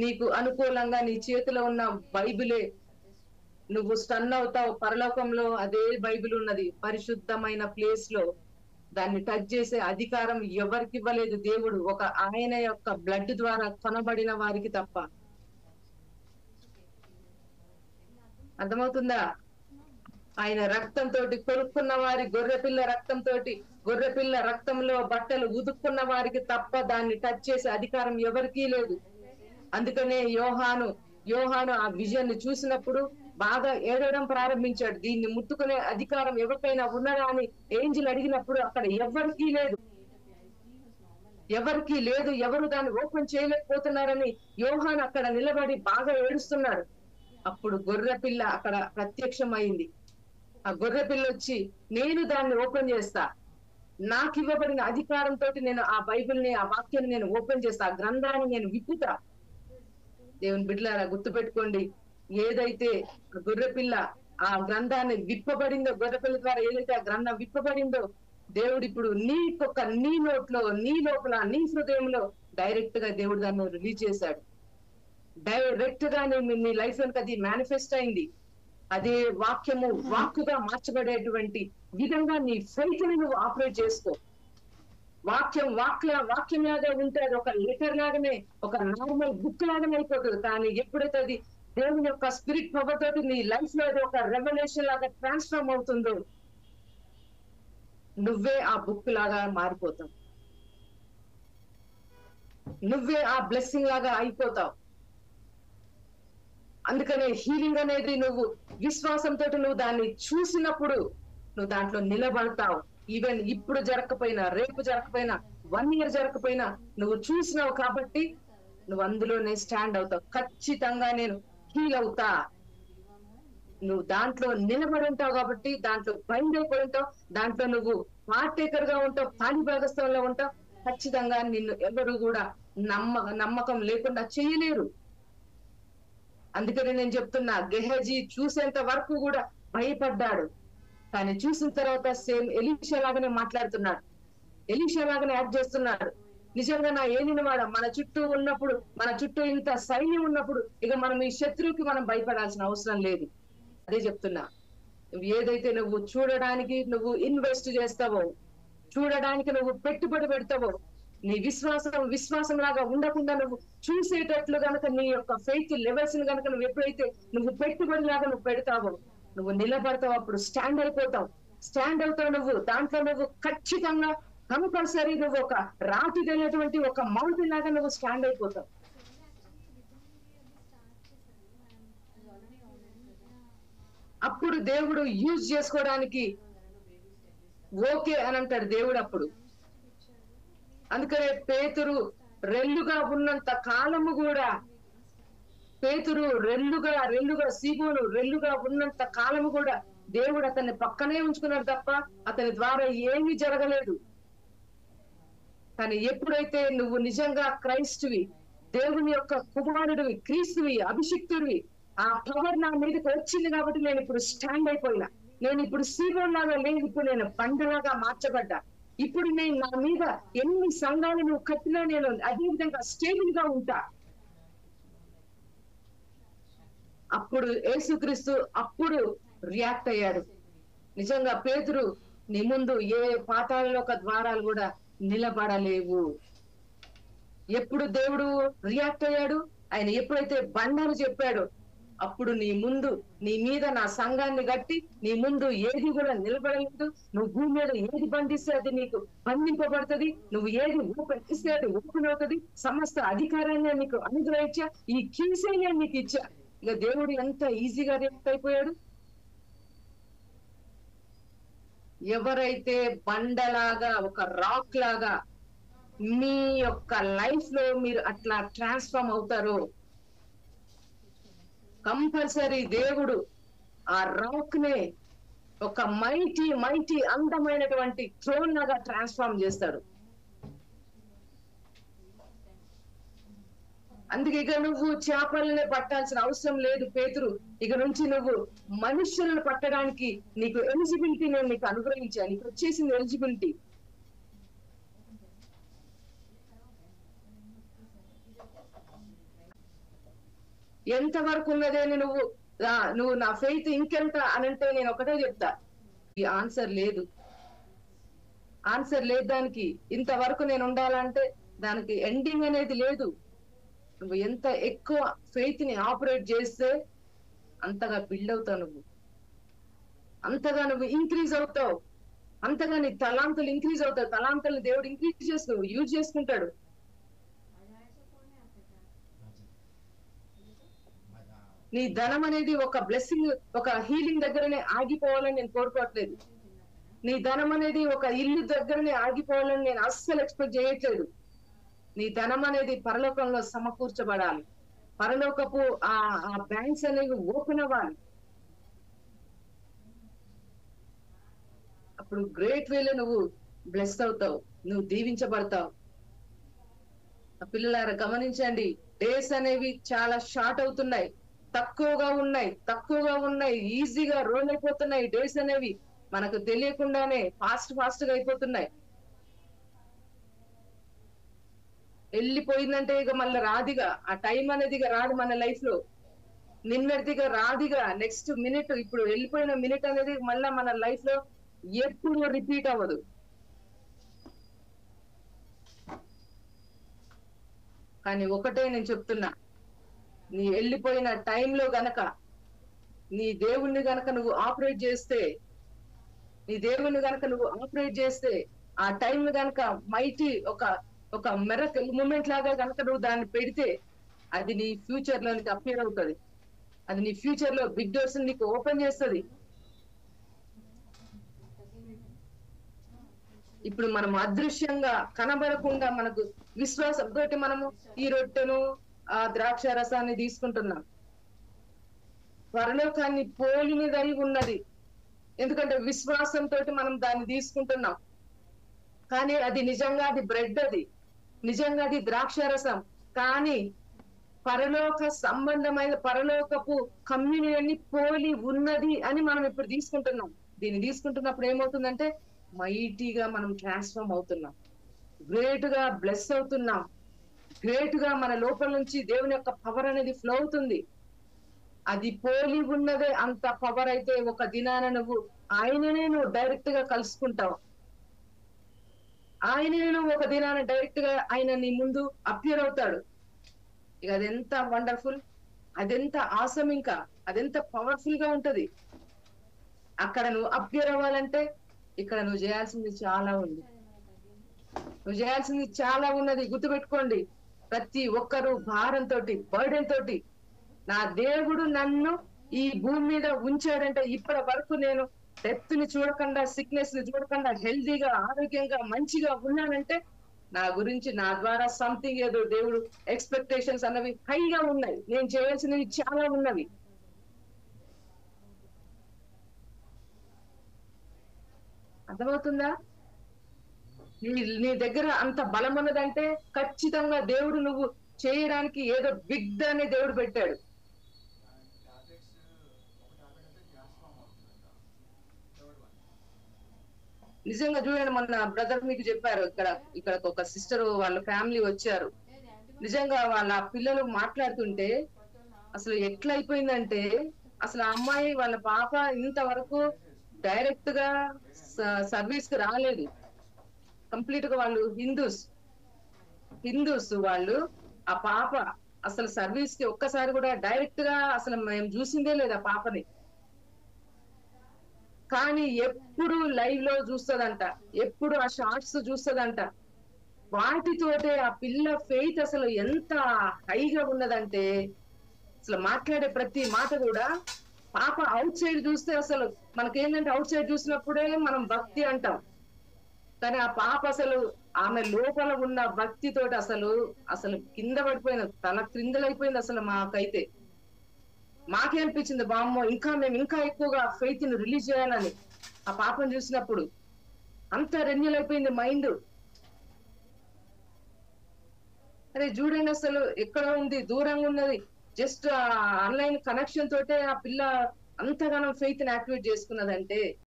నీకు అనుకూలంగా నీ చేతిలో ఉన్న బైబిలే నువ్వు స్టన్ అవుతావు. పరలోకంలో అదే బైబిల్ ఉన్నది. పరిశుద్ధమైన ప్లేస్ లో దాన్ని టచ్ చేసే అధికారం ఎవరికి ఇవ్వలేదు దేవుడు. ఒక ఆయన యొక్క బ్లడ్ ద్వారా కొనబడిన వారికి తప్ప. అర్థమవుతుందా? ఆయన రక్తంతో కొనుక్కున్న వారి గొర్రెపిల్ల రక్తంలో బట్టలు ఉదుక్కున్న వారికి తప్ప దాన్ని టచ్ చేసే అధికారం ఎవరికీ లేదు. అందుకనే యోహాను ఆ విజన్ ని చూసినప్పుడు బాగా ఏడవడం ప్రారంభించాడు. దీన్ని ముట్టుకునే అధికారం ఎవరికైనా ఉన్నదా అని ఏంజిల్ అడిగినప్పుడు అక్కడ ఎవరికీ లేదు, ఎవరు దాన్ని ఓపెన్ చేయలేకపోతున్నారని యోహాను అక్కడ నిలబడి బాగా ఏడుస్తున్నాడు. అప్పుడు గొర్రె పిల్ల అక్కడ ప్రత్యక్షమైంది. ఆ గొర్రె పిల్ల వచ్చి, నేను దాన్ని ఓపెన్ చేస్తా, నాకు ఇవ్వబడిన అధికారంతో నేను ఆ బైబిల్ని, ఆ వాక్యాన్ని నేను ఓపెన్ చేస్తా, ఆ గ్రంథాన్ని నేను విప్పుతా. దేవుని బిడ్డలారా గుర్తుపెట్టుకోండి, ఏదైతే గొర్రెపిల్ల ఆ గ్రంథాన్ని విప్పబడిందో, గొర్రెపిల్ల ద్వారా ఏదైతే ఆ గ్రంథం విప్పబడిందో, దేవుడు ఇప్పుడు నీ నోట్లో, నీ లోపల, నీ హృదయంలో డైరెక్ట్ గా దేవుడు దాన్ని రిలీజ్ చేశాడు. డైరెక్ట్ గా నీ లైఫ్ లోకి అది మేనిఫెస్ట్ అయింది. అదే వాక్కుగా మార్చబడేటువంటి విధంగా నీ ఫెయిత్ ని నువ్వు ఆపరేట్ చేసుకో. వాక్యం లాగా ఉంటే అది ఒక లెటర్ లాగానే, ఒక నార్మల్ బుక్ లాగానే అయిపోతుంది. కానీ ఎప్పుడైతే అది దేవుని యొక్క స్పిరిట్ పవర్ తోటి నీ లైఫ్ లో ఒక రెవల్యూషన్ లాగా ట్రాన్స్ఫార్మ్ అవుతుందో, నువ్వే ఆ బుక్ లాగా మారిపోతావు, నువ్వే ఆ బ్లెస్సింగ్ లాగా అయిపోతావు. అందుకనే హీలింగ్ అనేది నువ్వు విశ్వాసంతో నువ్వు దాన్ని చూసినప్పుడు నువ్వు దాంట్లో నిలబడతావు. ఈవెన్ ఇప్పుడు జరగకపోయినా, రేపు జరగకపోయినా, 1 year జరగకపోయినా నువ్వు చూసినావు కాబట్టి నువ్వు అందులోనే స్టాండ్ అవుతావు. ఖచ్చితంగా నేను హీల్ అవుతా, నువ్వు దాంట్లో నిలబడి ఉంటావు కాబట్టి, దాంట్లో బైండ్ అయిపోయి ఉంటావు, దాంట్లో నువ్వు పార్టేకర్ గా ఉంటావు, పాలి భాగస్థంలో ఉంటావు. ఖచ్చితంగా నిన్ను ఎవరు కూడా నమ్మకం లేకుండా చేయలేరు. అందుకని నేను చెప్తున్నా, గెహజీ చూసేంత వరకు కూడా భయపడ్డాడు, కానీ చూసిన తర్వాత సేమ్ ఎలీషా లాగానే మాట్లాడుతున్నాడు, ఎలీషా లాగానే యాక్ట్ చేస్తున్నాడు. నిజంగా నా ఏలిన వాడ మన చుట్టూ ఇంత సైన్యం ఉన్నప్పుడు ఇక మనం ఈ శత్రువుకి మనం భయపడాల్సిన అవసరం లేదు. అదే చెప్తున్నా, ఏదైతే నువ్వు చూడడానికి నువ్వు ఇన్వెస్ట్ చేస్తావో, చూడడానికి నువ్వు పెట్టుబడి పెడతావో, నీ విశ్వాసం లాగా ఉండకుండా నువ్వు చూసేటట్లు గనక నీ యొక్క ఫెయిత్ లెవెల్స్ ని గనక నువ్వు ఎప్పుడైతే నువ్వు పెట్టుబడి లాగా నువ్వు పెడతావో, నువ్వు నిలబడతావు, అప్పుడు స్టాండ్ అవుతావు. నువ్వు దాంట్లో నువ్వు ఖచ్చితంగా కంపల్సరీ నువ్వు ఒక రాతి తెలియటువంటి ఒక మౌంటైన్ లాగా నువ్వు స్టాండ్ అయిపోతావు. అప్పుడు దేవుడు యూజ్ చేసుకోవడానికి ఓకే అని అంటాడు దేవుడు అప్పుడు. అందుకనే పేతురు రెల్లుగా ఉన్నంత కాలము కూడా, సీమోను రెల్లుగా ఉన్నంత కాలము కూడా దేవుడు అతన్ని పక్కనే ఉంచుకున్నాడు తప్ప అతని ద్వారా ఏమీ జరగలేదు. కానీ ఎప్పుడైతే నువ్వు నిజంగా క్రైస్తువి, దేవుని యొక్క కుమారుడివి, క్రీస్తువి, అభిషిక్తుడివి, ఆ పవర్ నా మీదకి వచ్చింది కాబట్టి నేను ఇప్పుడు స్టాండ్ అయిపోయినా. నేను ఇప్పుడు సీమోన్ లాగా లేదు, ఇప్పుడు నేను బండలాగా మార్చబడ్డా. ఇప్పుడు నేను నా మీద ఎన్ని సంఘాలు నువ్వు కట్టినా నేను అదే విధంగా స్టేబుల్ గా ఉంటా. అప్పుడు యేసుక్రీస్తు అప్పుడు రియాక్ట్ అయ్యాడు. నిజంగా పేతురు, నీ ముందు ఏ పాతాళలోక ద్వారాలు కూడా నిలబడలేవు. ఎప్పుడు దేవుడు రియాక్ట్ అయ్యాడు? ఆయన ఎప్పుడైతే బండను చెప్పాడో అప్పుడు నీ మీద నా సంఘాన్ని కట్టి నీ ముందు ఏది కూడా నిలబడలేదు. నువ్వు భూమి మీద ఏది బంధిస్తే అది నీకు బంధింపబడుతుంది, నువ్వు ఏది ఓపెన్ ఇస్తే అది ఓపెన్ అవుతుంది. సమస్త అధికారాన్ని నీకు అనుగ్రహించా, ఈ కీసే నీకు ఇచ్చా. ఇక దేవుడు ఎంత ఈజీగా రియాక్ట్ అయిపోయాడు. ఎవరైతే బండలాగా, ఒక రాక్ లాగా మీ యొక్క లైఫ్ లో మీరు అట్లా ట్రాన్స్ఫార్మ్ అవుతారో, కంపల్సరీ దేవుడు ఆ రాక్ నే ఒక మైటీ అందమైనటువంటి థ్రోన్ లాగా ట్రాన్స్ఫార్మ్ చేస్తాడు. అందుకే ఇక నువ్వు చేపలనే పట్టాల్సిన అవసరం లేదు పేతురు. ఇక నుంచి నువ్వు మనుష్యులను పట్టడానికి నీకు ఎలిజిబిలిటీ నేను నీకు అనుగ్రహించా, నీకు వచ్చేసింది ఎలిజిబిలిటీ. ఎంత వరకు ఉన్నదే అని నువ్వు నా ఫెయిత్ ఇంకెంత అని అంటే నేను ఒకటే చెప్తా, ఈ ఆన్సర్ లేదు. ఆన్సర్ లేదు దానికి. ఇంతవరకు నేను ఉండాలంటే దానికి ఎండింగ్ అనేది లేదు. నువ్వు ఎంత ఎక్కువ ఫెయిత్ ని ఆపరేట్ చేస్తే అంతగా బిల్డ్ అవుతావు, అంతగా నువ్వు ఇంక్రీజ్ అవుతావు, అంతగా నీ తలాంతులు ఇంక్రీజ్ అవుతావు. తలాంతులు దేవుడు ఇంక్రీజ్ చేసుకో యూజ్ చేసుకుంటాడు. నీ ధనం అనేది ఒక బ్లెస్సింగ్, ఒక హీలింగ్ దగ్గరనే ఆగిపోవాలని నేను కోరుకోవట్లేదు. నీ ధనం అనేది ఒక ఇల్లు దగ్గరనే ఆగిపోవాలని నేను అస్సలు ఎక్స్పెక్ట్ చేయట్లేదు. నీ ధనం అనేది పరలోకంలో సమకూర్చబడాలి. పరలోకపు ఆ బ్యాంక్స్ అనేవి ఓపెన్ అవ్వాలి. అప్పుడు గ్రేట్ వేలో నువ్వు బ్లెస్ అవుతావు, నువ్వు దీవించబడతావు. పిల్లలారా గమనించండి, డేస్ అనేవి చాలా షార్ట్ అవుతున్నాయి, తక్కువగా ఉన్నాయి, ఈజీగా రోల్ అయిపోతున్నాయి. డేస్ అనేవి మనకు తెలియకుండానే ఫాస్ట్ గా అయిపోతున్నాయి. వెళ్ళిపోయిందంటే ఇక మళ్ళీ రాదిగా, ఆ టైం అనేది ఇక రాదు మన లైఫ్ లో. నిన్నటిదిగా రాదిగా, నెక్స్ట్ మినిట్, ఇప్పుడు వెళ్ళిపోయిన మినిట్ అనేది మళ్ళా మన లైఫ్ లో ఎప్పుడు రిపీట్ అవ్వదు. కానీ ఒకటే నేను చెప్తున్నా, నీ వెళ్ళిపోయిన టైంలో గనక నీ దేవుణ్ణి గనక నువ్వు ఆపరేట్ చేస్తే, ఆ టైం గనక మైటీ ఒక మెరకల్ మూమెంట్ లాగా గనక నువ్వు దాన్ని పెడితే, అది నీ ఫ్యూచర్ లో నీకు అపియర్ అవుతుంది. అది నీ ఫ్యూచర్ లో బిగ్ డోర్స్ నీకు ఓపెన్ చేస్తుంది. ఇప్పుడు మనం అదృశ్యంగా కనబడకుండా మనకు విశ్వాసంతో మనము ఈ రొట్టెను ఆ ద్రాక్ష రసాన్ని తీసుకుంటున్నాం. పరలోకాన్ని పోలినదై ఉన్నది, ఎందుకంటే విశ్వాసంతో మనం దాన్ని తీసుకుంటున్నాం. కానీ అది నిజంగా అది బ్రెడ్, అది నిజంగా అది ద్రాక్ష రసం. కానీ పరలోక సంబంధమైన పరలోకపు కమ్యూనియన్ని పోలి ఉన్నది అని మనం ఇప్పుడు తీసుకుంటున్నాం. దీన్ని తీసుకుంటున్నప్పుడు ఏమవుతుందంటే మైటీగా మనం ట్రాన్స్ఫార్మ్ అవుతున్నాం, గ్రేట్ గా బ్లెస్ అవుతున్నాం, గ్రేట్ గా మన లోపల నుంచి దేవుని యొక్క పవర్ అనేది ఫ్లో అవుతుంది. అది పోలి ఉన్నదే అంత పవర్ అయితే ఒక దినాన నువ్వు ఆయననే నువ్వు డైరెక్ట్ గా కలుసుకుంటావు. ఆయననే నువ్వు ఒక దినాన డైరెక్ట్ గా ఆయన నీ ముందు అపియర్ అవుతాడు. ఇక అదెంత వండర్ఫుల్, అదెంత ఆసమ్, ఇంకా అదెంత పవర్ఫుల్ గా ఉంటది. అక్కడ నువ్వు అపియర్ అవ్వాలంటే ఇక్కడ నువ్వు చేయాల్సింది చాలా ఉన్నది. గుర్తుపెట్టుకోండి, ప్రతి ఒక్కరు భారంతో, బర్డెన్ తోటి, నా దేవుడు నన్ను ఈ భూమి మీద ఉంచాడంటే ఇప్పటి వరకు నేను డెత్ ని చూడకుండా, సిక్నెస్ ని చూడకుండా హెల్దీగా, ఆరోగ్యంగా, మంచిగా ఉన్నానంటే నా గురించి, నా ద్వారా సంథింగ్ ఏదో దేవుడు ఎక్స్పెక్టేషన్స్ అన్నవి హైగా ఉన్నాయి. నేను చేయాల్సినవి చాలా ఉన్నవి. అర్థమవుతుందా? నీ దగ్గర అంత బలం ఉన్నదంటే ఖచ్చితంగా దేవుడు నువ్వు చేయడానికి ఏదో బిగ్ అని దేవుడు పెట్టాడు. నిజంగా చూడండి, మొన్న బ్రదర్ మీకు చెప్పారు, ఇక్కడ ఒక సిస్టర్ వాళ్ళ ఫ్యామిలీ వచ్చారు. నిజంగా వాళ్ళ పిల్లలు మాట్లాడుతుంటే అసలు ఎట్లా అయిపోయిందంటే, అసలు ఆ అమ్మాయి వాళ్ళ పాప ఇంతవరకు డైరెక్ట్ గా సర్వీస్ కి రాలేదు. కంప్లీట్ గా వాళ్ళు హిందూస్ వాళ్ళు. ఆ పాప అసలు సర్వీస్ కి ఒక్కసారి కూడా డైరెక్ట్ గా అసలు మేము చూసిందే లేదు ఆ పాపని. కానీ ఎప్పుడు లైవ్ లో చూస్తుందంట, ఎప్పుడు ఆ షార్ట్స్ చూస్తుందంట. వాటితోటే ఆ పిల్ల ఫెయిత్ అసలు ఎంత హైగా ఉన్నదంటే, అసలు మాట్లాడే ప్రతి మాట కూడా, పాప అవుట్ సైడ్ చూస్తే అసలు మనకేంటంటే అవుట్ సైడ్ చూసినప్పుడే మనం భక్తి అంటాం. కానీ ఆ పాప అసలు ఆమె లోపల ఉన్న భక్తితోటి అసలు కింద పడిపోయినది, తల క్రిందలైపోయింది. అసలు మాకే అనిపించింది, బామ్మో మేము ఇంకా ఎక్కువగా ఫెయిత్ ని రిలీజ్ చేయాలని. ఆ పాపను చూసినప్పుడు అంత రెన్యూల్ అయిపోయింది మైండ్. అరే చూడండి, అసలు ఎక్కడ ఉంది, దూరంగా ఉన్నది. జస్ట్ ఆన్లైన్ కనెక్షన్ తోటే ఆ పిల్ల అంతగానో ఫెయిత్ ని యాక్టివేట్ చేసుకున్నదంటే